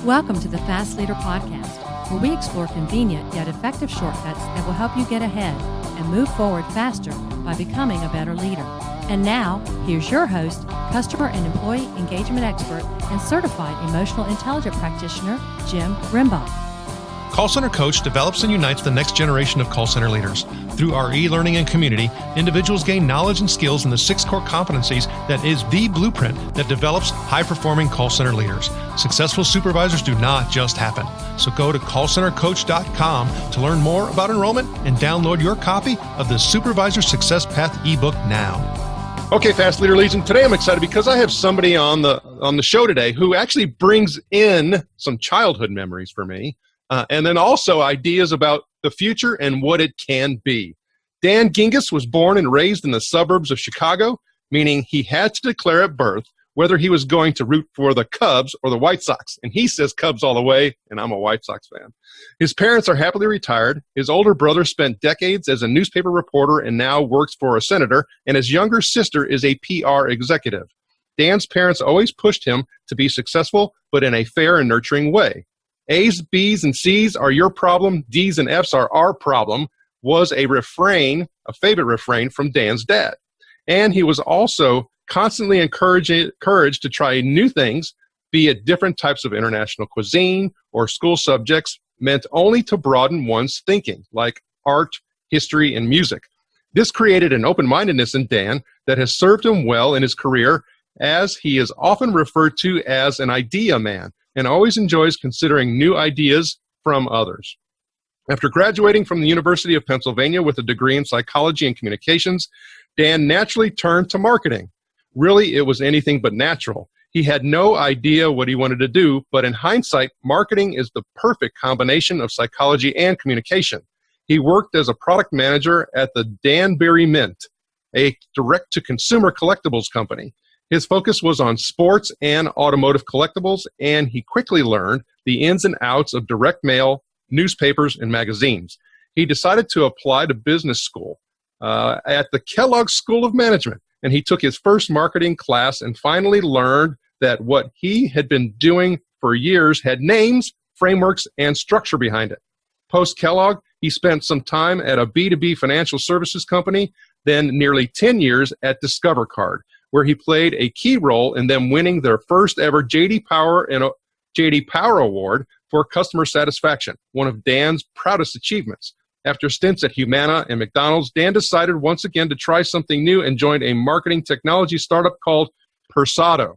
Welcome to the Fast Leader Podcast, where we explore convenient yet effective shortcuts that will help you get ahead and move forward faster by becoming a better leader. And now, here's your host, customer and employee engagement expert and certified emotional intelligence practitioner, Jim Rimbaugh. Call Center Coach develops and unites the next generation of call center leaders. Through our e-learning and community, individuals gain knowledge and skills in the 6 core competencies that is the blueprint that develops high-performing call center leaders. Successful supervisors do not just happen. So go to callcentercoach.com to learn more about enrollment and download your copy of the Supervisor Success Path ebook now. Okay, Fast Leader Legion, today I'm excited because I have somebody on the show today who actually brings in some childhood memories for me. And then also ideas about the future and what it can be. Dan Gingiss was born and raised in the suburbs of Chicago, meaning he had to declare at birth whether he was going to root for the Cubs or the White Sox. And he says Cubs all the way, and I'm a White Sox fan. His parents are happily retired. His older brother spent decades as a newspaper reporter and now works for a senator, and his younger sister is a PR executive. Dan's parents always pushed him to be successful, but in a fair and nurturing way. A's, B's, and C's are your problem. D's and F's are our problem was a favorite refrain from Dan's dad. And he was also constantly encouraged to try new things, be it different types of international cuisine or school subjects meant only to broaden one's thinking, like art, history, and music. This created an open-mindedness in Dan that has served him well in his career, as he is often referred to as an idea man, and always enjoys considering new ideas from others. After graduating from the University of Pennsylvania with a degree in psychology and communications, Dan naturally turned to marketing. Really, it was anything but natural. He had no idea what he wanted to do, but in hindsight, marketing is the perfect combination of psychology and communication. He worked as a product manager at the Danbury Mint, a direct-to-consumer collectibles company. His focus was on sports and automotive collectibles, and he quickly learned the ins and outs of direct mail, newspapers, and magazines. He decided to apply to business school at the Kellogg School of Management, and he took his first marketing class and finally learned that what he had been doing for years had names, frameworks, and structure behind it. Post-Kellogg, he spent some time at a B2B financial services company, then nearly 10 years at Discover Card, where he played a key role in them winning their first ever J.D. Power Award for customer satisfaction, one of Dan's proudest achievements. After stints at Humana and McDonald's, Dan decided once again to try something new and joined a marketing technology startup called Persado.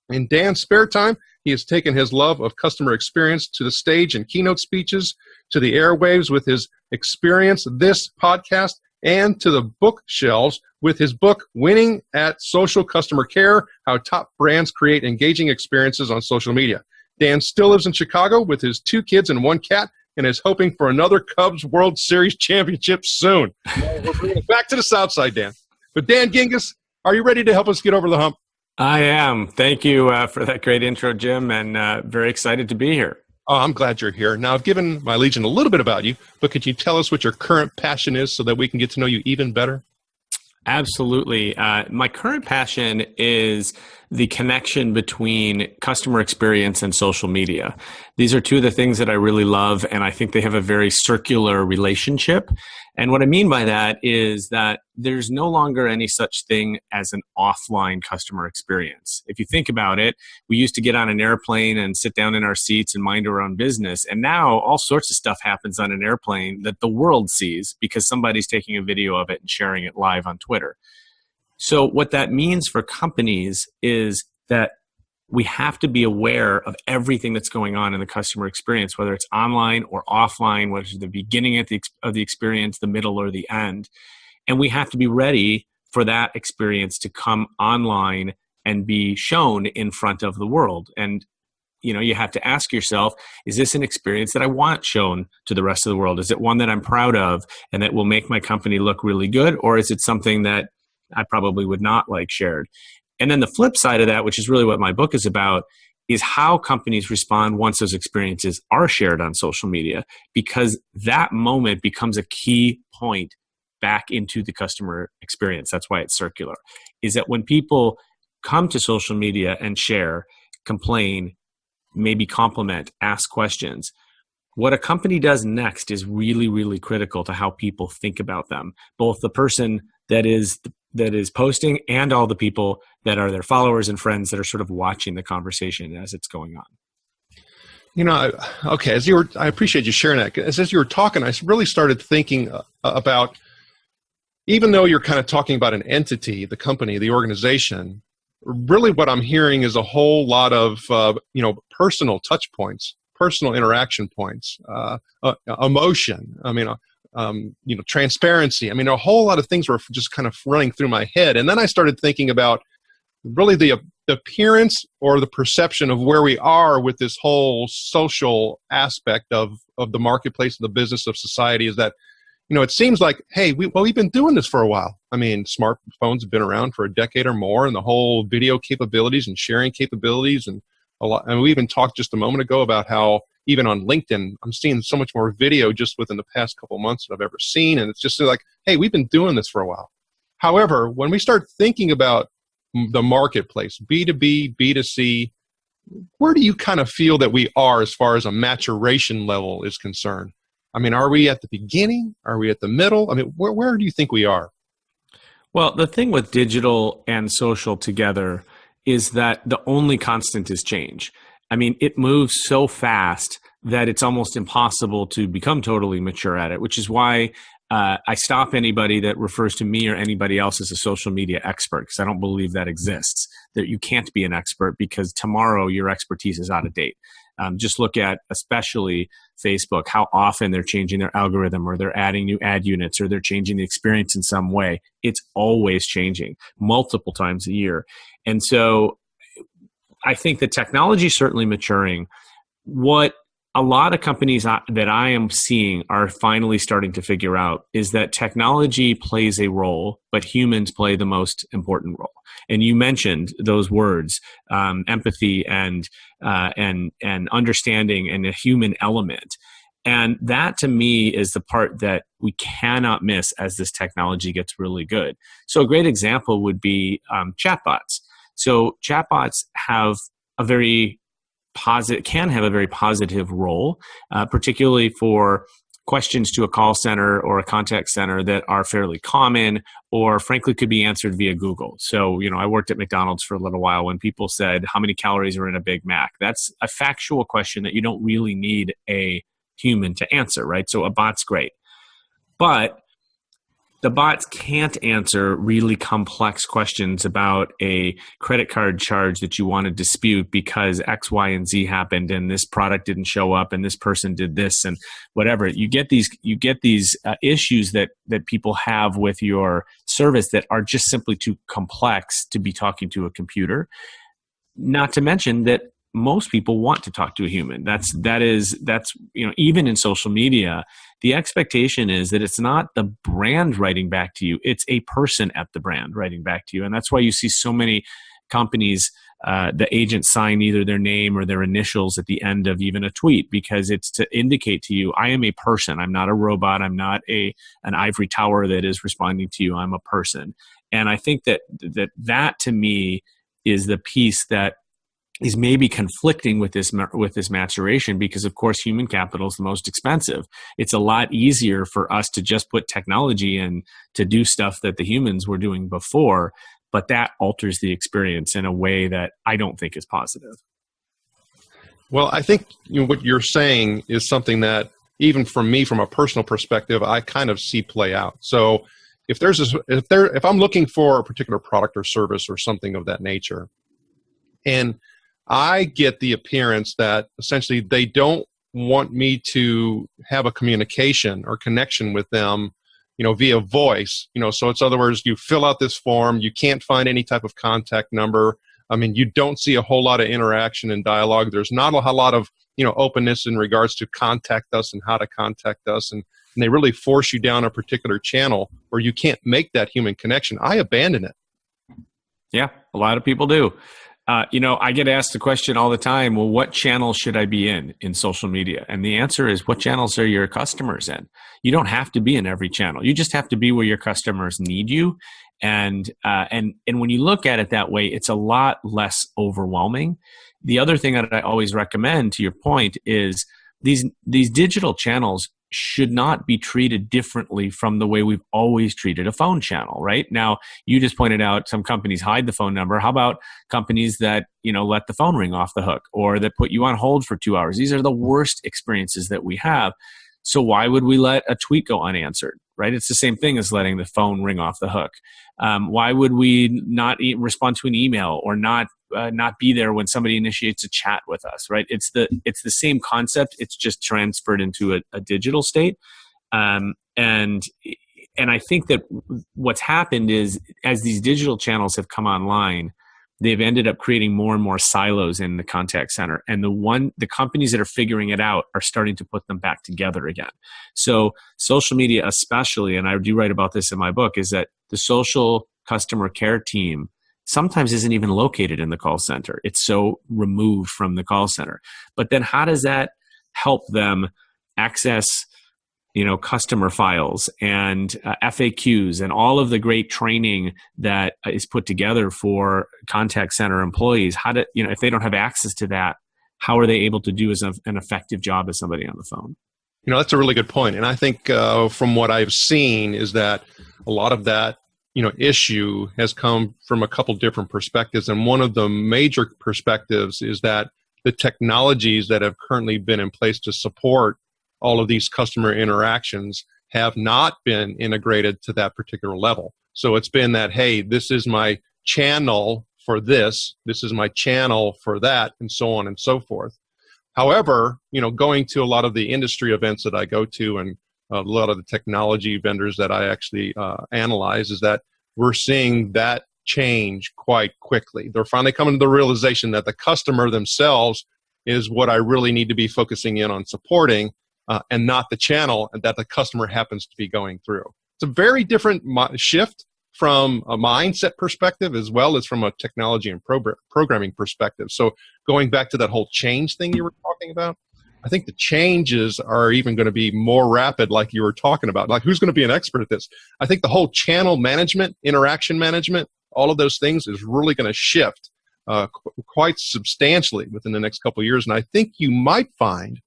In Dan's spare time, he has taken his love of customer experience to the stage and keynote speeches, to the airwaves with his Experience This podcast, and to the bookshelves with his book, Winning at Social Customer Care, How Top Brands Create Engaging Experiences on Social Media. Dan still lives in Chicago with his 2 kids and 1 cat and is hoping for another Cubs World Series championship soon. We're bringing it back to the South Side, Dan. But Dan Gingiss, are you ready to help us get over the hump? I am. Thank you for that great intro, Jim, and very excited to be here. Oh, I'm glad you're here. Now, I've given my Legion a little bit about you, but could you tell us what your current passion is so that we can get to know you even better? Absolutely. My current passion is the connection between customer experience and social media. These are 2 of the things that I really love, and I think they have a very circular relationship. And what I mean by that is that there's no longer any such thing as an offline customer experience. If you think about it, we used to get on an airplane and sit down in our seats and mind our own business. And now all sorts of stuff happens on an airplane that the world sees because somebody's taking a video of it and sharing it live on Twitter. So what that means for companies is that we have to be aware of everything that's going on in the customer experience, whether it's online or offline, whether it's the beginning of the experience, the middle, or the end. And we have to be ready for that experience to come online and be shown in front of the world. And you have to ask yourself, is this an experience that I want shown to the rest of the world? Is it one that I'm proud of and that will make my company look really good? Or is it something that I probably would not like shared? And then the flip side of that, which is really what my book is about, is how companies respond once those experiences are shared on social media, because that moment becomes a key point back into the customer experience. That's why it's circular, is that when people come to social media and share, complain, maybe compliment, ask questions. What a company does next is really, really critical to how people think about them, both the person that is posting and all the people that are their followers and friends that are sort of watching the conversation as it's going on. Okay, I appreciate you sharing that. As you were talking, I really started thinking about, even though you're kind of talking about an entity, the company, the organization, really what I'm hearing is a whole lot of, personal touch points, personal interaction points, emotion. Transparency. A whole lot of things were just kind of running through my head. And then I started thinking about really the appearance or the perception of where we are with this whole social aspect of the marketplace, of the business, of society, is that, it seems like, hey, we've been doing this for a while. Smartphones have been around for a decade or more, and the whole video capabilities and sharing capabilities, and a lot. And we even talked just a moment ago about how even on LinkedIn, I'm seeing so much more video just within the past couple of months that I've ever seen. And it's just like, hey, we've been doing this for a while. However, when we start thinking about the marketplace, B2B, B2C, where do you kind of feel that we are as far as a maturation level is concerned? Are we at the beginning? Are we at the middle? Where do you think we are? Well, the thing with digital and social together is that the only constant is change. It moves so fast that it's almost impossible to become totally mature at it, which is why I stop anybody that refers to me or anybody else as a social media expert, because I don't believe that exists, that you can't be an expert because tomorrow your expertise is out of date. Just look at, especially Facebook, how often they're changing their algorithm, or they're adding new ad units, or they're changing the experience in some way. It's always changing multiple times a year. And so I think the technology is certainly maturing. What a lot of companies that I am seeing are finally starting to figure out is that technology plays a role, but humans play the most important role. And you mentioned those words, empathy and understanding, and a human element. And that, to me, is the part that we cannot miss as this technology gets really good. So a great example would be chatbots. So chatbots have can have a very positive role, particularly for questions to a call center or a contact center that are fairly common, or frankly could be answered via Google. So, I worked at McDonald's for a little while when people said, how many calories are in a Big Mac? That's a factual question that you don't really need a human to answer, right? So a bot's great. But the bots can't answer really complex questions about a credit card charge that you want to dispute because X, Y, and Z happened, and this product didn't show up, and this person did this, and whatever. You get these issues that people have with your service that are just simply too complex to be talking to a computer. Not to mention that most people want to talk to a human. That's even in social media, the expectation is that it's not the brand writing back to you, it's a person at the brand writing back to you. And that's why you see so many companies, the agents sign either their name or their initials at the end of even a tweet, because it's to indicate to you, I am a person. I'm not a robot. I'm not an ivory tower that is responding to you. I'm a person. And I think that to me is the piece that is maybe conflicting with this maturation, because of course human capital is the most expensive. It's a lot easier for us to just put technology in to do stuff that the humans were doing before, but that alters the experience in a way that I don't think is positive. Well, I think what you're saying is something that even from me, from a personal perspective, I kind of see play out. So if I'm looking for a particular product or service or something of that nature, and I get the appearance that essentially they don't want me to have a communication or connection with them, via voice. So it's, in other words, you fill out this form, you can't find any type of contact number. You don't see a whole lot of interaction and dialogue. There's not a whole lot of, openness in regards to contact us and how to contact us. And they really force you down a particular channel where you can't make that human connection. I abandon it. Yeah, a lot of people do. I get asked the question all the time, well, what channel should I be in social media? And the answer is, what channels are your customers in? You don't have to be in every channel. You just have to be where your customers need you. And when you look at it that way, it's a lot less overwhelming. The other thing that I always recommend, to your point, is these digital channels should not be treated differently from the way we've always treated a phone channel, right? Now, you just pointed out some companies hide the phone number. How about companies that, let the phone ring off the hook, or that put you on hold for 2 hours? These are the worst experiences that we have. So why would we let a tweet go unanswered, right? It's the same thing as letting the phone ring off the hook. Why would we not respond to an email, or not be there when somebody initiates a chat with us, right? It's the same concept. It's just transferred into a digital state. And I think that what's happened is, as these digital channels have come online, they've ended up creating more and more silos in the contact center. And the companies that are figuring it out are starting to put them back together again. So social media especially, and I do write about this in my book, is that the social customer care team sometimes isn't even located in the call center. It's so removed from the call center. But then how does that help them access customer files and FAQs and all of the great training that is put together for contact center employees? If they don't have access to that, how are they able to do an effective job as somebody on the phone? That's a really good point. And I think from what I've seen is that a lot of that, issue has come from a couple different perspectives. And one of the major perspectives is that the technologies that have currently been in place to support all of these customer interactions have not been integrated to that particular level. So it's been that, hey, this is my channel for this is my channel for that, and so on and so forth. However, going to a lot of the industry events that I go to, and a lot of the technology vendors that I actually analyze, is that we're seeing that change quite quickly. They're finally coming to the realization that the customer themselves is what I really need to be focusing in on supporting, and not the channel that the customer happens to be going through. It's a very different shift from a mindset perspective, as well as from a technology and programming perspective. So going back to that whole change thing you were talking about, I think the changes are even going to be more rapid, like you were talking about. Like, who's going to be an expert at this? I think the whole channel management, interaction management, all of those things is really going to shift quite substantially within the next couple of years. And I think you might find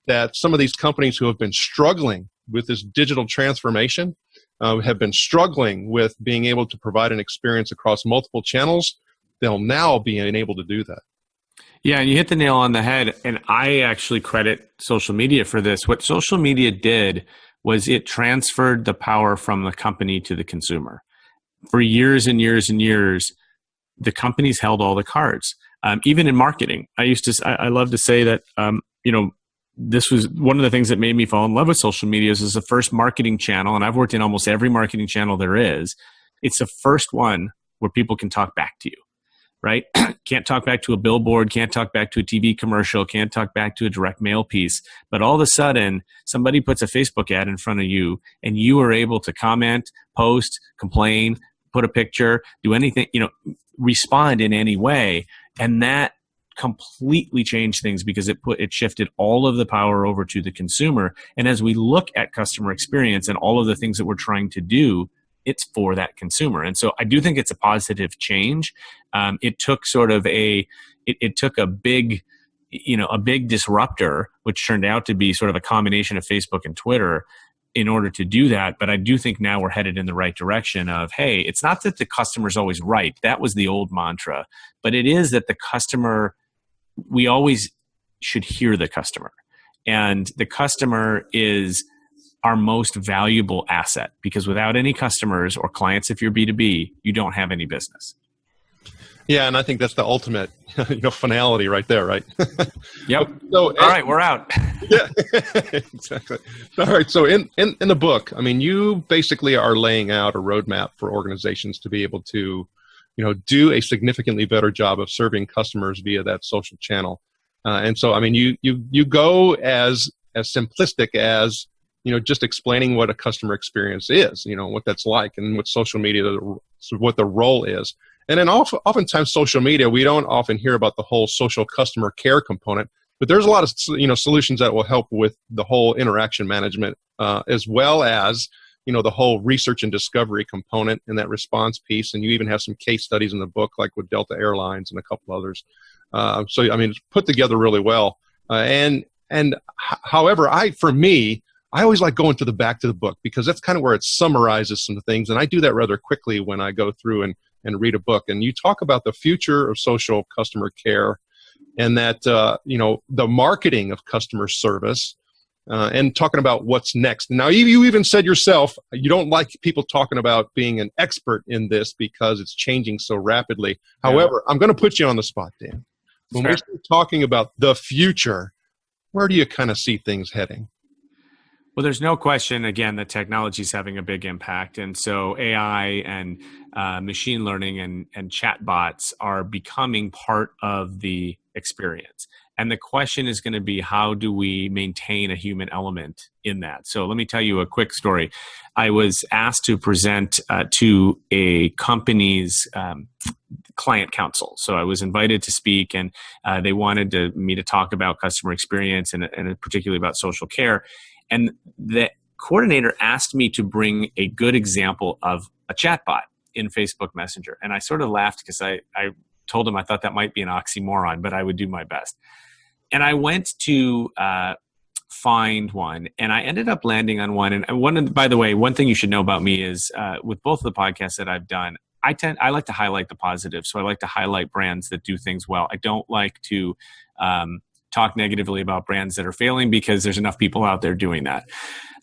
that some of these companies who have been struggling with this digital transformation have been struggling with being able to provide an experience across multiple channels. They'll now be able to do that. Yeah, and you hit the nail on the head, and I actually credit social media for this. What social media did was it transferred the power from the company to the consumer. For years and years and years, the companies held all the cards. Even in marketing, I love to say that, this was one of the things that made me fall in love with social media. Is the first marketing channel, and I've worked in almost every marketing channel there is. It's the first one where people can talk back to you, right? Can't talk back to a billboard, can't talk back to a TV commercial, can't talk back to a direct mail piece. But all of a sudden, somebody puts a Facebook ad in front of you, and you are able to comment, post, complain, put a picture, do anything, respond in any way. And that completely changed things, because it shifted all of the power over to the consumer. And as we look at customer experience and all of the things that we're trying to do, it's for that consumer. And so I do think it's a positive change. It took sort of it took a big disruptor, which turned out to be sort of a combination of Facebook and Twitter, in order to do that. But I do think now we're headed in the right direction of, hey, it's not that the customer's always right. That was the old mantra. But it is that the customer, we always should hear the customer. And the customer is our most valuable asset, because without any customers or clients, if you're B2B, you don't have any business. Yeah, and I think that's the ultimate, finality right there, right? Yep. So, all right, we're out. Yeah, exactly. All right, so in the book, you basically are laying out a roadmap for organizations to be able to, do a significantly better job of serving customers via that social channel. And so, you go as simplistic as, just explaining what a customer experience is, what that's like, and what social media, what the role is. And then oftentimes social media, we don't often hear about the whole social customer care component, but there's a lot of, solutions that will help with the whole interaction management, as well as, the whole research and discovery component and that response piece. And you even have some case studies in the book, like with Delta Airlines and a couple others. So, I mean, it's put together really well. However, for me, I always like going to the back to the book because that's kind of where it summarizes some things. And I do that rather quickly when I go through and read a book. And you talk about the future of social customer care and that, the marketing of customer service and talking about what's next. Now, you even said yourself, you don't like people talking about being an expert in this because it's changing so rapidly. Yeah. However, I'm going to put you on the spot, Dan. When we start talking about the future, where do you kind of see things heading? Well, there's no question, again, that technology is having a big impact. And so AI and machine learning and chatbots are becoming part of the experience. And the question is going to be, how do we maintain a human element in that? So let me tell you a quick story. I was asked to present to a company's client council. So I was invited to speak, and they wanted me to talk about customer experience and particularly about social care. And the coordinator asked me to bring a good example of a chatbot in Facebook Messenger. And I sort of laughed because I told him I thought that might be an oxymoron, but I would do my best. And I went to find one, and I ended up landing on one. And by the way, one thing you should know about me is with both of the podcasts that I've done, I like to highlight the positives. So I like to highlight brands that do things well. I don't like to talk negatively about brands that are failing because there's enough people out there doing that.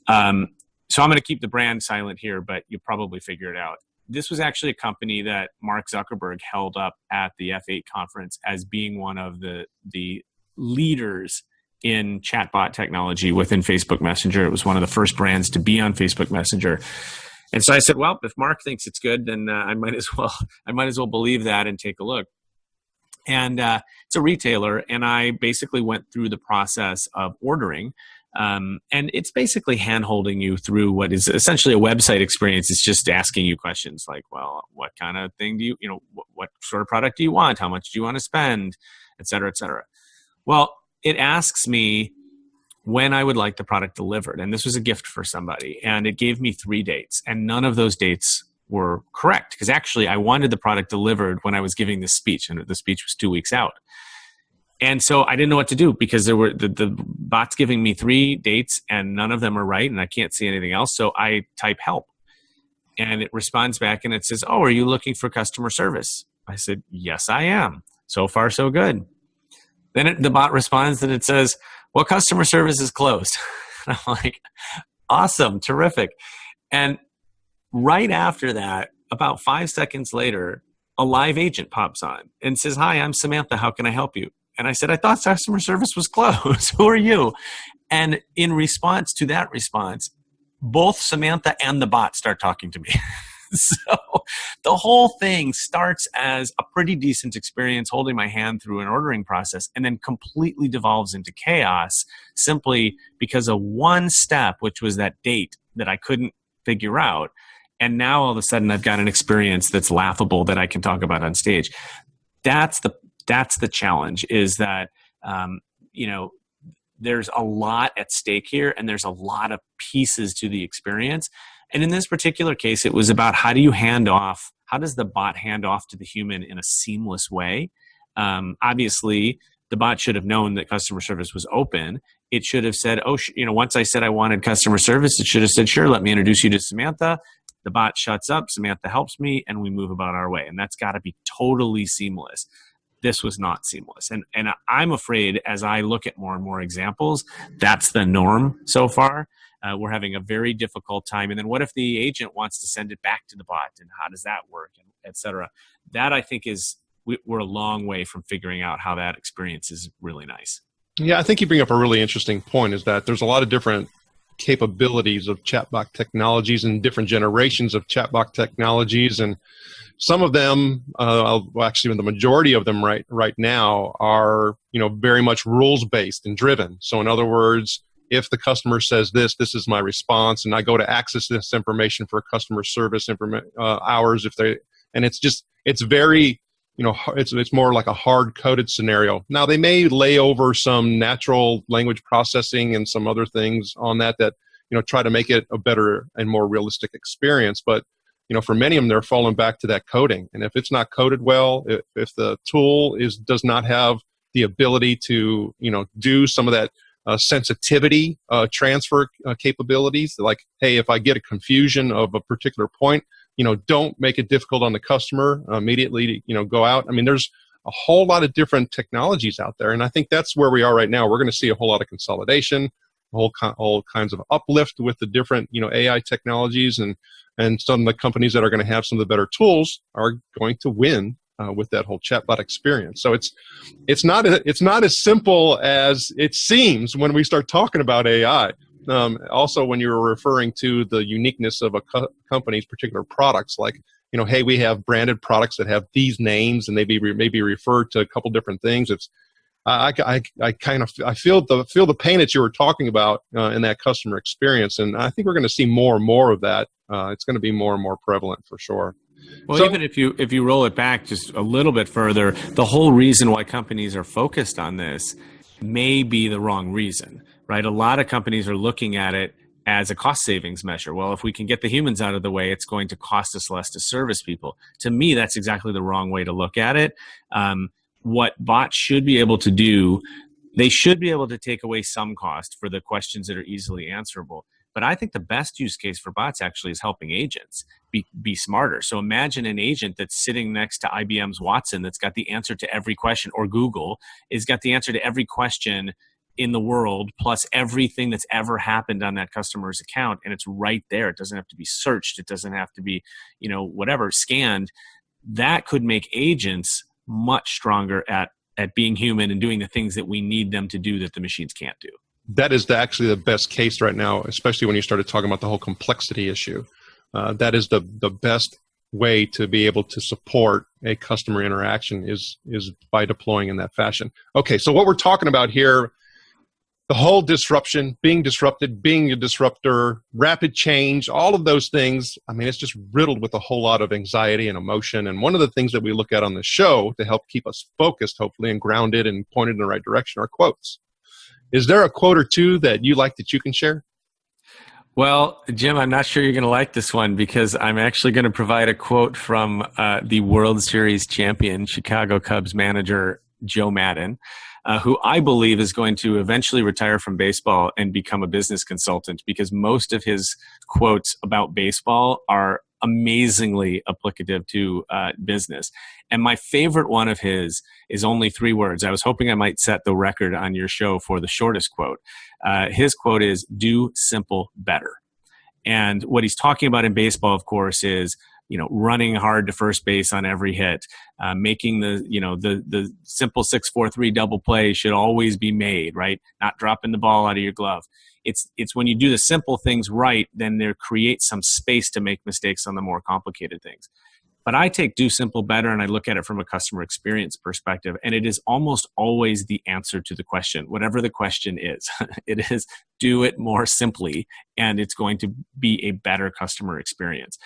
So I'm going to keep the brand silent here, but you'll probably figure it out. This was actually a company that Mark Zuckerberg held up at the F8 conference as being one of the leaders in chatbot technology within Facebook Messenger. It was one of the first brands to be on Facebook Messenger. And so I said, well, if Mark thinks it's good, then I might as well believe that and take a look. And it's a retailer, and I basically went through the process of ordering. And it's basically hand-holding you through what is essentially a website experience. It's just asking you questions like, well, what kind of thing do you what sort of product do you want? How much do you want to spend? Et cetera, et cetera. Well, it asks me when I would like the product delivered. And this was a gift for somebody. And it gave me 3 dates. And none of those dates were correct, because actually I wanted the product delivered when I was giving this speech, and the speech was 2 weeks out. And so I didn't know what to do because there were the bot's giving me 3 dates and none of them are right, and I can't see anything else. So I type help, and it responds back and it says, "Oh, are you looking for customer service?" I said, "Yes, I am." So far, so good. Then the bot responds and it says, "Well, customer service is closed." And I'm like, awesome, terrific. And right after that, about 5 seconds later, a live agent pops on and says, "Hi, I'm Samantha. How can I help you?" And I said, "I thought customer service was closed. Who are you?" And in response to that response, both Samantha and the bot start talking to me. So the whole thing starts as a pretty decent experience holding my hand through an ordering process, and then completely devolves into chaos simply because of one step, which was that date that I couldn't figure out. And now all of a sudden I've got an experience that's laughable that I can talk about on stage. That's the challenge, is that, there's a lot at stake here, and there's a lot of pieces to the experience. And in this particular case, it was about how does the bot hand off to the human in a seamless way? Obviously, the bot should have known that customer service was open. It should have said, once I said I wanted customer service, it should have said, "Sure, let me introduce you to Samantha." The bot shuts up, Samantha helps me, and we move about our way. And that's got to be totally seamless. This was not seamless. And I'm afraid, as I look at more and more examples, that's the norm so far. We're having a very difficult time. And then what if the agent wants to send it back to the bot, and how does that work, and et cetera? That, I think, we're a long way from figuring out how that experience is really nice. Yeah, I think you bring up a really interesting point, is that there's a lot of different capabilities of chatbot technologies and different generations of chatbot technologies. And some of them, actually the majority of them right now are, very much rules-based and driven. So in other words, if the customer says this is my response, and I go to access this information for customer service hours, it's very, it's more like a hard-coded scenario. Now, they may lay over some natural language processing and some other things on that, try to make it a better and more realistic experience. But, for many of them, they're falling back to that coding. And if it's not coded well, if the tool does not have the ability to, do some of that sensitivity transfer capabilities, like, hey, if I get a confusion of a particular point, don't make it difficult on the customer immediately to, go out. I mean, there's a whole lot of different technologies out there. And I think that's where we are right now. We're going to see a whole lot of consolidation, all kinds of uplift with the different, AI technologies, and some of the companies that are going to have some of the better tools are going to win with that whole chatbot experience. So it's not as simple as it seems when we start talking about AI. Also, when you're referring to the uniqueness of a company's particular products, like, hey, we have branded products that have these names and they maybe referred to a couple different things. It's I feel the pain that you were talking about in that customer experience, and I think we're going to see more and more of that. It's going to be more and more prevalent for sure. Well, so, even if you roll it back just a little bit further, the whole reason why companies are focused on this may be the wrong reason, right? A lot of companies are looking at it as a cost savings measure. Well, if we can get the humans out of the way, it's going to cost us less to service people. To me, that's exactly the wrong way to look at it. What bots should be able to do, they should be able to take away some cost for the questions that are easily answerable. But I think the best use case for bots actually is helping agents be smarter. So imagine an agent that's sitting next to IBM's Watson that's got the answer to every question, or Google has got the answer to every question in the world, plus everything that's ever happened on that customer's account. And it's right there. It doesn't have to be searched. It doesn't have to be, whatever, scanned. That could make agents much stronger at being human and doing the things that we need them to do that the machines can't do. That is actually the best case right now, especially when you started talking about the whole complexity issue. That is the best way to be able to support a customer interaction is by deploying in that fashion. Okay, so what we're talking about here, the whole disruption, being disrupted, being a disruptor, rapid change, all of those things, I mean, it's just riddled with a whole lot of anxiety and emotion. And one of the things that we look at on the show to help keep us focused, hopefully, and grounded and pointed in the right direction are quotes. Is there a quote or two that you like that you can share? Well, Jim, I'm not sure you're going to like this one because I'm actually going to provide a quote from the World Series champion, Chicago Cubs manager Joe Madden, who I believe is going to eventually retire from baseball and become a business consultant, because most of his quotes about baseball are amazingly applicative to business. And my favorite one of his is only 3 words. I was hoping I might set the record on your show for the shortest quote. His quote is, "Do simple better." And what he's talking about in baseball, of course, is running hard to first base on every hit, making the simple 6-4-3 double play should always be made, right? Not dropping the ball out of your glove. It's when you do the simple things right, then there creates some space to make mistakes on the more complicated things. But I take do simple better and I look at it from a customer experience perspective, and it is almost always the answer to the question, whatever the question is. It is do it more simply, and it's going to be a better customer experience.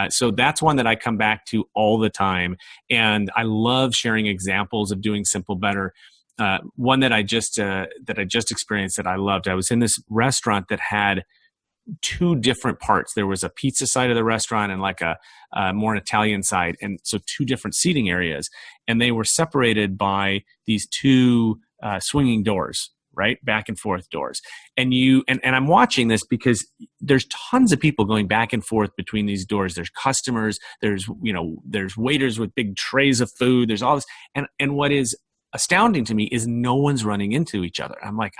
So that's one that I come back to all the time, and I love sharing examples of doing simple better. One that I just experienced that I loved. I was in this restaurant that had 2 different parts. There was a pizza side of the restaurant and like a more an Italian side, and so 2 different seating areas, and they were separated by these 2 swinging doors, right, back and forth doors. And I'm watching this because there's tons of people going back and forth between these doors. There's customers, there's waiters with big trays of food, there's all this, and what is astounding to me is no one's running into each other. I'm like,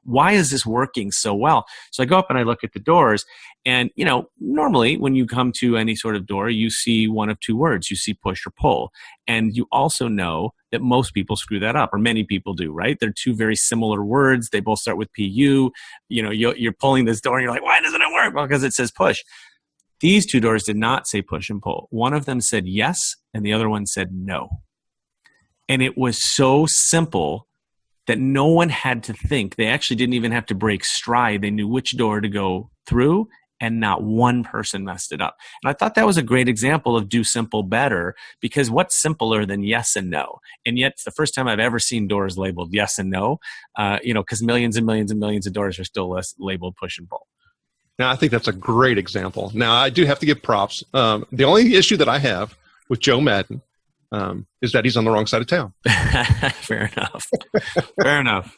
why is this working so well? So I go up and I look at the doors, and normally when you come to any sort of door, you see one of 2 words. You see push or pull. And you also know that most people screw that up, or many people do, right? They're 2 very similar words. They both start with PU. You're pulling this door and you're like, why doesn't it work? Well, because it says push. These 2 doors did not say push and pull. One of them said yes, and the other one said no. And it was so simple that no one had to think. They actually didn't even have to break stride. They knew which door to go through, and not one person messed it up. And I thought that was a great example of do simple better, because what's simpler than yes and no? And yet it's the first time I've ever seen doors labeled yes and no, because millions and millions and millions of doors are still labeled push and pull. Now, I think that's a great example. Now, I do have to give props. The only issue that I have with Joe Madden is that he's on the wrong side of town. Fair enough. Fair enough.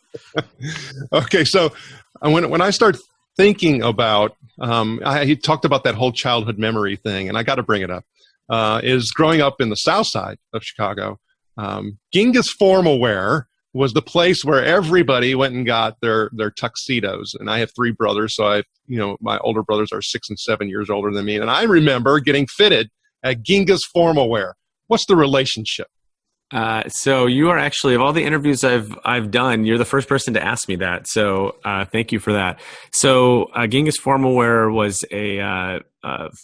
Okay, so when I start thinking about, he talked about that whole childhood memory thing, and I got to bring it up, is growing up in the South Side of Chicago. Gingiss formal wear was the place where everybody went and got their tuxedos. And I have 3 brothers, so my older brothers are 6 and 7 years older than me. And I remember getting fitted at Gingiss formal wear. What's the relationship? So you are actually, of all the interviews I've done, you're the first person to ask me that. So thank you for that. So Gingiss Formal Wear was a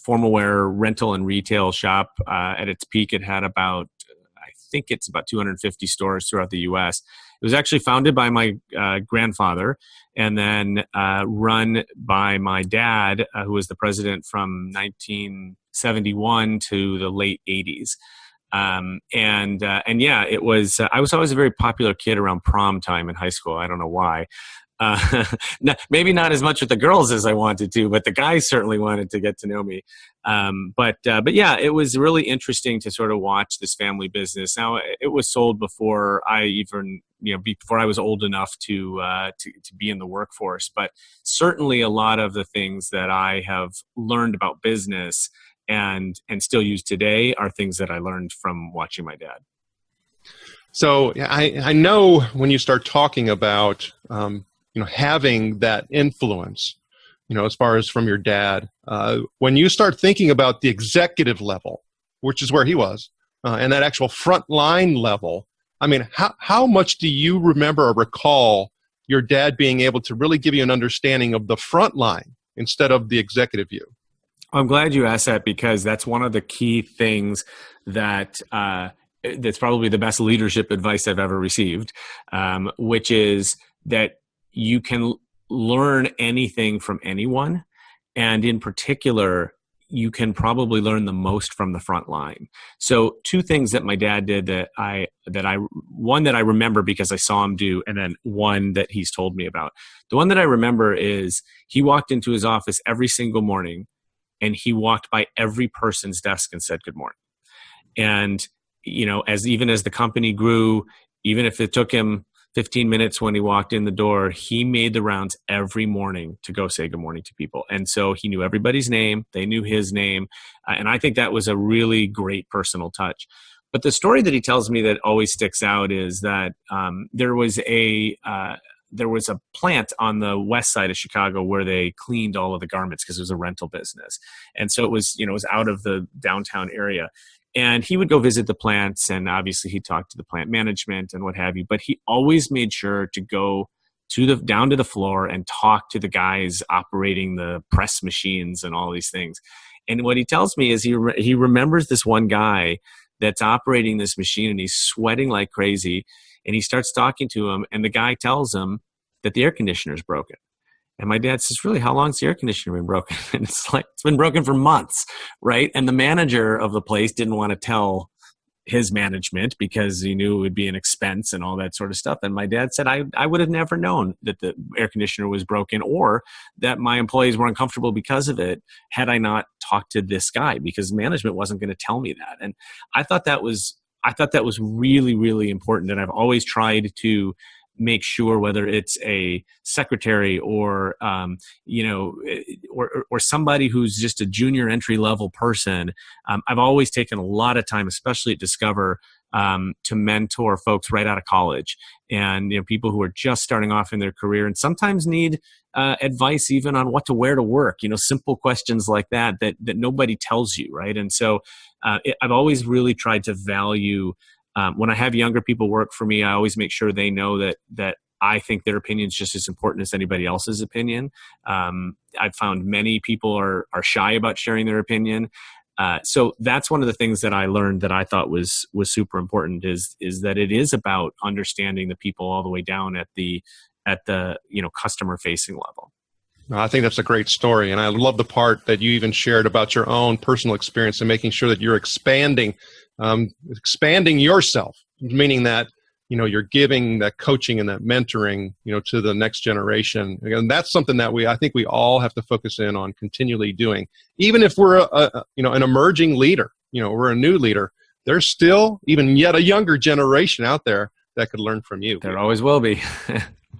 formal wear rental and retail shop. At its peak, it had about 250 stores throughout the U.S. It was actually founded by my grandfather and then run by my dad, who was the president from 1971 to the late 80s. It was, I was always a very popular kid around prom time in high school. I don't know why. Maybe not as much with the girls as I wanted to, but the guys certainly wanted to get to know me. But it was really interesting to sort of watch this family business. Now, it was sold before I even, before I was old enough to be in the workforce. But certainly a lot of the things that I have learned about business and still use today are things that I learned from watching my dad. So I know when you start talking about having that influence, as far as from your dad, when you start thinking about the executive level, which is where he was, and that actual frontline level, I mean, how much do you remember or recall your dad being able to really give you an understanding of the front line instead of the executive view? I'm glad you asked that, because that's one of the key things that that's probably the best leadership advice I've ever received, which is that you can learn anything from anyone. And in particular, you can probably learn the most from the front line. So 2 things that my dad did one that I remember because I saw him do, and then one that he's told me about. The one that I remember is he walked into his office every single morning and he walked by every person's desk and said, "Good morning." And, as the company grew, even if it took him 15 minutes when he walked in the door, he made the rounds every morning to go say good morning to people. And so he knew everybody's name. They knew his name. And I think that was a really great personal touch. But the story that he tells me that always sticks out is that there was a plant on the west side of Chicago where they cleaned all of the garments because it was a rental business. And so it was out of the downtown area. And he would go visit the plants, and obviously he'd talk to the plant management and what have you. But he always made sure to go down to the floor and talk to the guys operating the press machines and all these things. And what he tells me is he remembers this one guy that's operating this machine, and he's sweating like crazy. And he starts talking to him, and the guy tells him that the air conditioner is broken. And my dad says, "Really, how long's the air conditioner been broken?" And it's like, it's been broken for months, right? And the manager of the place didn't want to tell his management because he knew it would be an expense and all that sort of stuff. And my dad said, I would have never known that the air conditioner was broken or that my employees were uncomfortable because of it had I not talked to this guy, because management wasn't going to tell me that. And I thought that was really, really important. And I've always tried to make sure, whether it's a secretary or somebody who's just a junior entry level person, I've always taken a lot of time, especially at Discover, to mentor folks right out of college, and people who are just starting off in their career and sometimes need advice even on what to wear to work. Simple questions like that nobody tells you, right? And so I've always really tried to value. When I have younger people work for me, I always make sure they know that I think their opinion is just as important as anybody else's opinion. I've found many people are shy about sharing their opinion. So that's one of the things that I learned that I thought was super important is that it is about understanding the people all the way down at the customer facing level. I think that's a great story. And I love the part that you even shared about your own personal experience and making sure that you're expanding yourself, meaning that you're giving that coaching and that mentoring, to the next generation. And that's something that I think we all have to focus in on continually doing. Even if we're an emerging leader, we're a new leader, there's still even yet a younger generation out there that could learn from you. There always will be.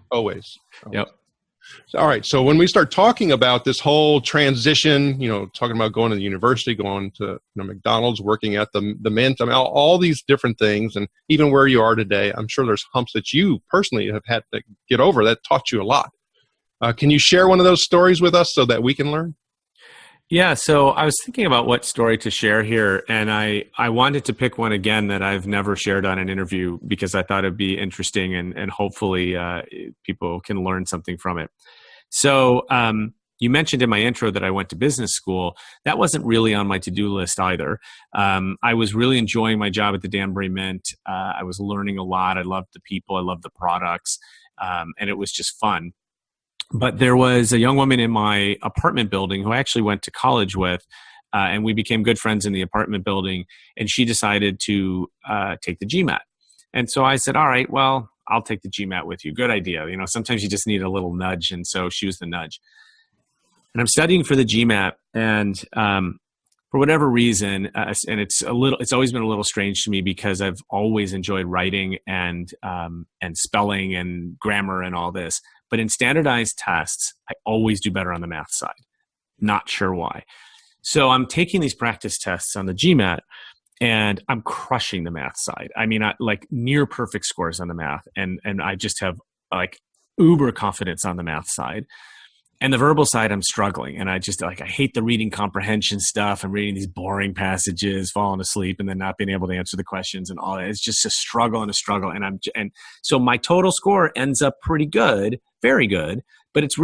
Always. Yep. All right. So when we start talking about this whole transition, talking about going to the university, going to McDonald's, working at the Mint, I mean, all these different things, and even where you are today, I'm sure there's humps that you personally have had to get over that taught you a lot. Can you share one of those stories with us so that we can learn? Yeah, so I was thinking about what story to share here, and I wanted to pick one again that I've never shared on an interview because I thought it'd be interesting and hopefully people can learn something from it. So you mentioned in my intro that I went to business school. That wasn't really on my to-do list either. I was really enjoying my job at the Danbury Mint. I was learning a lot. I loved the people. I loved the products, and it was just fun. But there was a young woman in my apartment building who I actually went to college with, and we became good friends in the apartment building, and she decided to take the GMAT. And so I said, all right, well, I'll take the GMAT with you. Good idea. Sometimes you just need a little nudge, and so she was the nudge. And I'm studying for the GMAT, and for whatever reason, and it's always been a little strange to me because I've always enjoyed writing and spelling and grammar and all this. But in standardized tests, I always do better on the math side. Not sure why. So I'm taking these practice tests on the GMAT, and I'm crushing the math side. I mean, like near perfect scores on the math, and I just have like uber confidence on the math side. And the verbal side, I'm struggling. And I hate the reading comprehension stuff. I'm reading these boring passages, falling asleep, and then not being able to answer the questions and all that. It's just a struggle and a struggle. And so my total score ends up pretty good, very good, but it's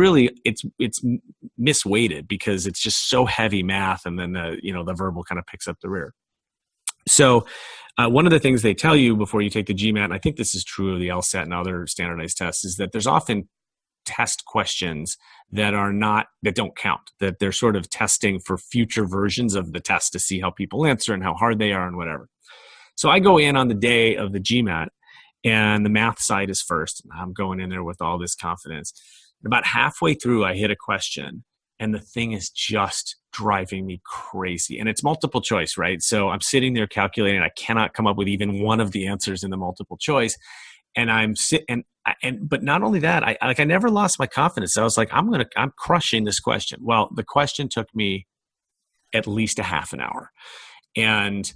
misweighted because it's just so heavy math. And then the verbal kind of picks up the rear. So one of the things they tell you before you take the GMAT, and I think this is true of the LSAT and other standardized tests, is that there's often test questions that don't count, that they're sort of testing for future versions of the test to see how people answer and how hard they are and whatever. So I go in on the day of the GMAT, and the math side is first. I'm going in there with all this confidence. And about halfway through, I hit a question, and the thing is just driving me crazy. And it's multiple choice, right? So I'm sitting there calculating. I cannot come up with even one of the answers in the multiple choice. And but not only that, I never lost my confidence. I was like, I'm crushing this question. Well, the question took me at least a half an hour. And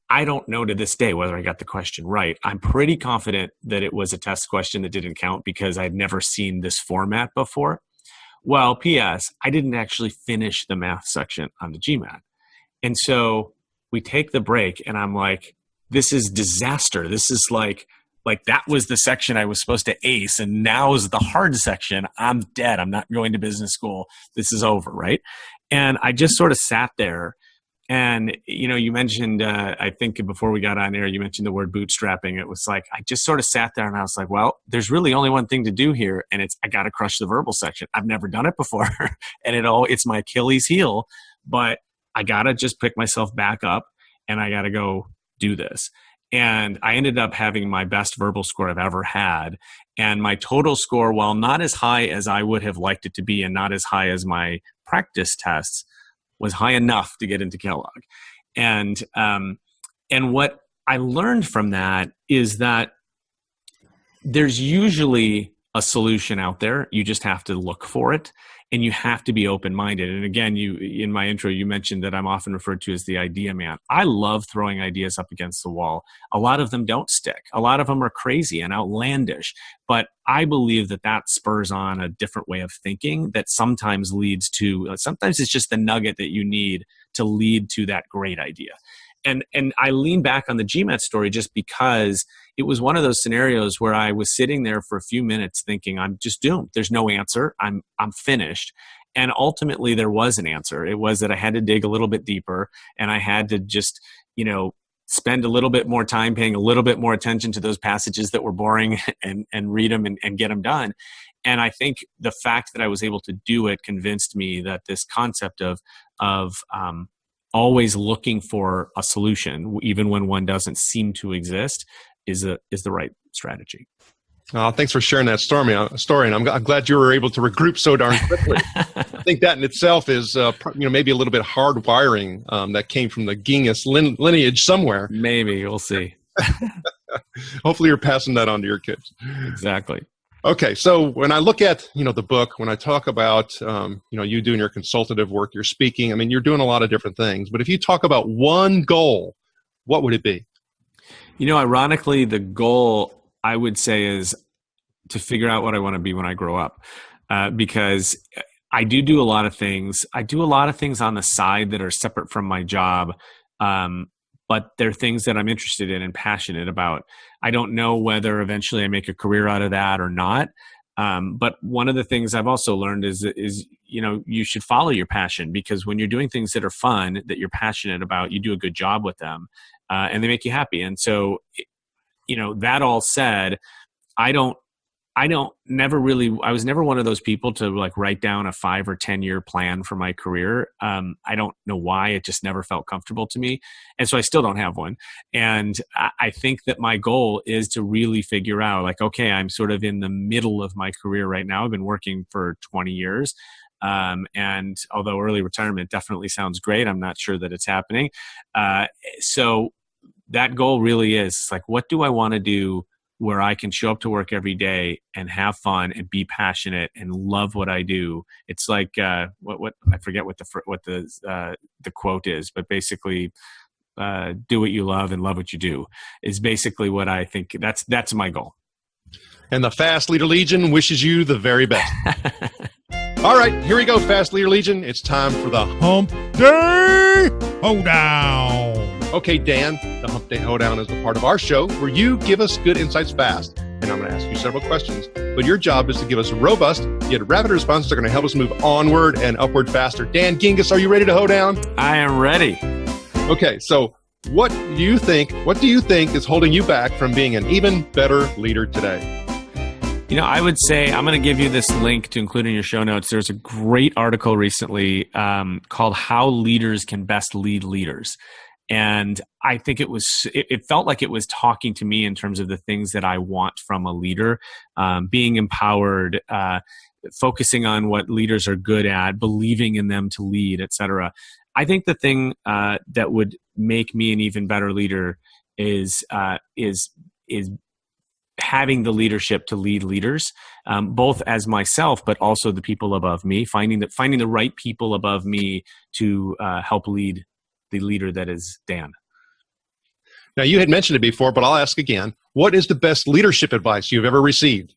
I don't know to this day whether I got the question right. I'm pretty confident that it was a test question that didn't count because I'd never seen this format before. Well, P.S., I didn't actually finish the math section on the GMAT. And so we take the break, and I'm like, this is disaster. This is like that was the section I was supposed to ace, and now is the hard section. I'm dead. I'm not going to business school. This is over, right? And I just sort of sat there. And, you mentioned, I think before we got on air, you mentioned the word bootstrapping. It was like, I just sort of sat there and I was like, well, there's really only one thing to do here. And I got to crush the verbal section. I've never done it before. And it's my Achilles heel, but I got to just pick myself back up and I got to go do this. And I ended up having my best verbal score I've ever had. And my total score, while not as high as I would have liked it to be and not as high as my practice tests, was high enough to get into Kellogg. And what I learned from that is that there's usually a solution out there. You just have to look for it, and you have to be open-minded. And again, in my intro, you mentioned that I'm often referred to as the idea man. I love throwing ideas up against the wall. A lot of them don't stick. A lot of them are crazy and outlandish. But I believe that spurs on a different way of thinking that sometimes sometimes it's just the nugget that you need to lead to that great idea. And I lean back on the GMAT story just because it was one of those scenarios where I was sitting there for a few minutes thinking, I'm just doomed. There's no answer. I'm finished. And ultimately there was an answer. It was that I had to dig a little bit deeper, and I had to just, spend a little bit more time paying a little bit more attention to those passages that were boring and read them and get them done. And I think the fact that I was able to do it convinced me that this concept of always looking for a solution, even when one doesn't seem to exist, is the strategy. Thanks for sharing that story. And I'm glad you were able to regroup so darn quickly. I think that in itself is, maybe a little bit hardwiring that came from the Gingiss lineage somewhere. Maybe, we'll see. Hopefully, you're passing that on to your kids. Exactly. Okay, so when I look at the book, when I talk about you doing your consultative work, you're speaking. I mean, you're doing a lot of different things. But if you talk about one goal, what would it be? Ironically, the goal I would say is to figure out what I want to be when I grow up, because I do a lot of things. I do a lot of things on the side that are separate from my job, but they're things that I'm interested in and passionate about. I don't know whether eventually I make a career out of that or not. But one of the things I've also learned is you should follow your passion, because when you're doing things that are fun, that you're passionate about, you do a good job with them, and they make you happy. And so, that all said, I was never one of those people to write down a 5 or 10 year plan for my career. I don't know why. It just never felt comfortable to me. And so I still don't have one. And I think that my goal is to really figure out okay, I'm sort of in the middle of my career right now. I've been working for 20 years. And although early retirement definitely sounds great, I'm not sure that it's happening. So that goal really is what do I want to do where I can show up to work every day and have fun and be passionate and love what I do. It's like what I forget what the quote is, but basically, do what you love and love what you do is basically what I think. That's my goal. And the Fast Leader Legion wishes you the very best. All right, here we go, Fast Leader Legion. It's time for the Hump Day Hoedown. Okay, Dan, the Hump Day Hoedown is the part of our show where you give us good insights fast. And I'm going to ask you several questions, but your job is to give us robust yet rapid responses that are going to help us move onward and upward faster. Dan Gingiss, are you ready to hoedown? I am ready. Okay, so what do you think is holding you back from being an even better leader today? I would say I'm going to give you this link to include in your show notes. There's a great article recently called How Leaders Can Best Lead Leaders. And I think it felt like it was talking to me in terms of the things that I want from a leader, being empowered, focusing on what leaders are good at, believing in them to lead, et cetera. I think the thing that would make me an even better leader is having the leadership to lead leaders, both as myself, but also the people above me, finding the right people above me to help lead the leader that is Dan. Now, you had mentioned it before, but I'll ask again. What is the best leadership advice you've ever received?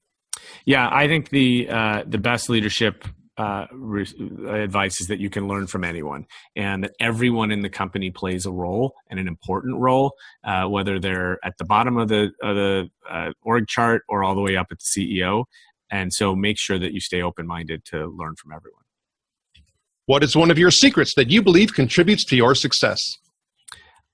Yeah, I think the best leadership advice is that you can learn from anyone, and that everyone in the company plays a role, and an important role, whether they're at the bottom of the org chart or all the way up at the CEO. And so make sure that you stay open-minded to learn from everyone. What is one of your secrets that you believe contributes to your success?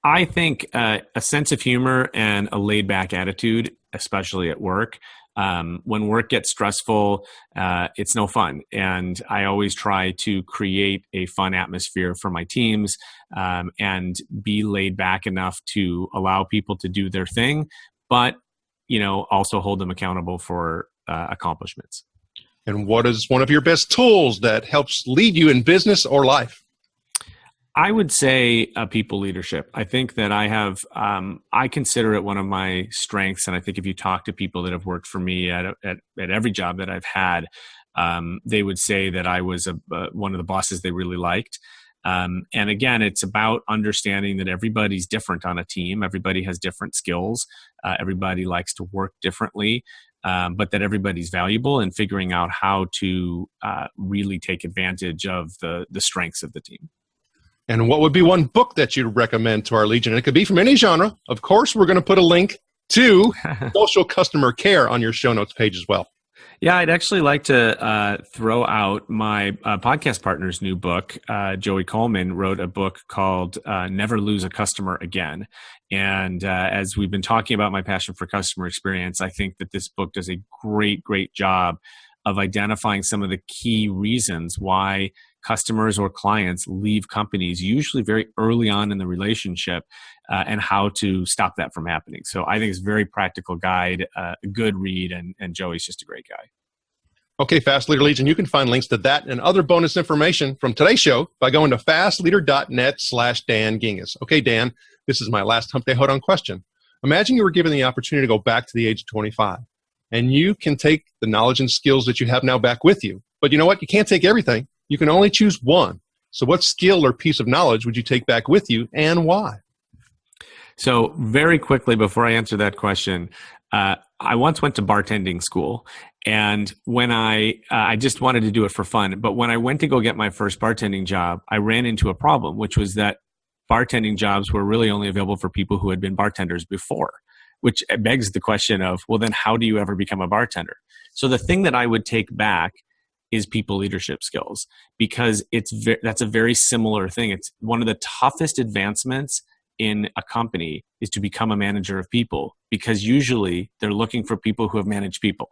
I think a sense of humor and a laid-back attitude, especially at work. When work gets stressful, it's no fun. And I always try to create a fun atmosphere for my teams and be laid back enough to allow people to do their thing, but also hold them accountable for accomplishments. And what is one of your best tools that helps lead you in business or life? I would say people leadership. I think that I consider it one of my strengths. And I think if you talk to people that have worked for me at every job that I've had, they would say that I was one of the bosses they really liked. And again, it's about understanding that everybody's different on a team. Everybody has different skills. Everybody likes to work differently. But that everybody's valuable, and figuring out how to really take advantage of the strengths of the team. And what would be one book that you'd recommend to our Legion? It could be from any genre. Of course, we're going to put a link to Social Customer Care on your show notes page as well. Yeah, I'd actually like to throw out my podcast partner's new book. Joey Coleman wrote a book called Never Lose a Customer Again. And as we've been talking about my passion for customer experience, I think that this book does a great job of identifying some of the key reasons why customers or clients leave companies usually very early on in the relationship, and how to stop that from happening. So I think it's a very practical guide, a good read, and Joey's just a great guy. Okay, Fast Leader Legion, you can find links to that and other bonus information from today's show by going to fastleader.net/Dan Gingiss. Okay, Dan, this is my last Hump Day Hoedown question. Imagine you were given the opportunity to go back to the age of 25, and you can take the knowledge and skills that you have now back with you. But you know what? You can't take everything. You can only choose one. So what skill or piece of knowledge would you take back with you, and why? So very quickly, before I answer that question, I once went to bartending school, and when I just wanted to do it for fun. But when I went to go get my first bartending job, I ran into a problem, which was that bartending jobs were really only available for people who had been bartenders before, which begs the question of, well, then how do you ever become a bartender? So the thing that I would take back is people leadership skills, because that's a very similar thing. It's one of the toughest advancements in a company is to become a manager of people, because usually they're looking for people who have managed people,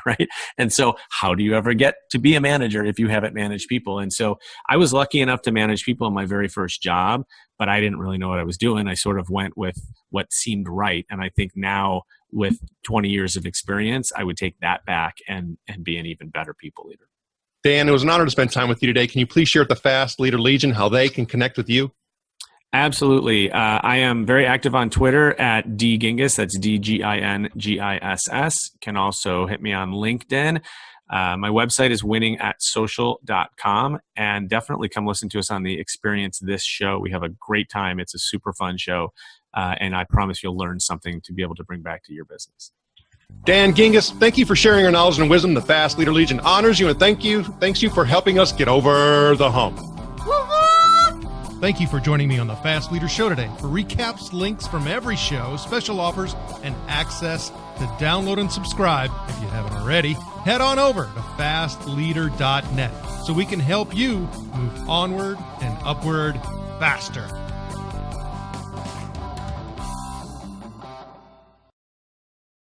right? And so how do you ever get to be a manager if you haven't managed people? And so I was lucky enough to manage people in my very first job, but I didn't really know what I was doing. I sort of went with what seemed right. And I think now with 20 years of experience, I would take that back and be an even better people leader. Dan, it was an honor to spend time with you today. Can you please share with the Fast Leader Legion how they can connect with you? Absolutely. I am very active on Twitter at dgingiss. That's DGINGISS. Can also hit me on LinkedIn. My website is winningatsocial.com, and definitely come listen to us on the Experience This show. We have a great time. It's a super fun show, and I promise you'll learn something to be able to bring back to your business. Dan Gingiss, thank you for sharing your knowledge and wisdom. The Fast Leader Legion honors you, and thanks you for helping us get over the hump. Thank you for joining me on the Fast Leader Show today. For recaps, links from every show, special offers, and access to download and subscribe, if you haven't already, head on over to fastleader.net so we can help you move onward and upward faster.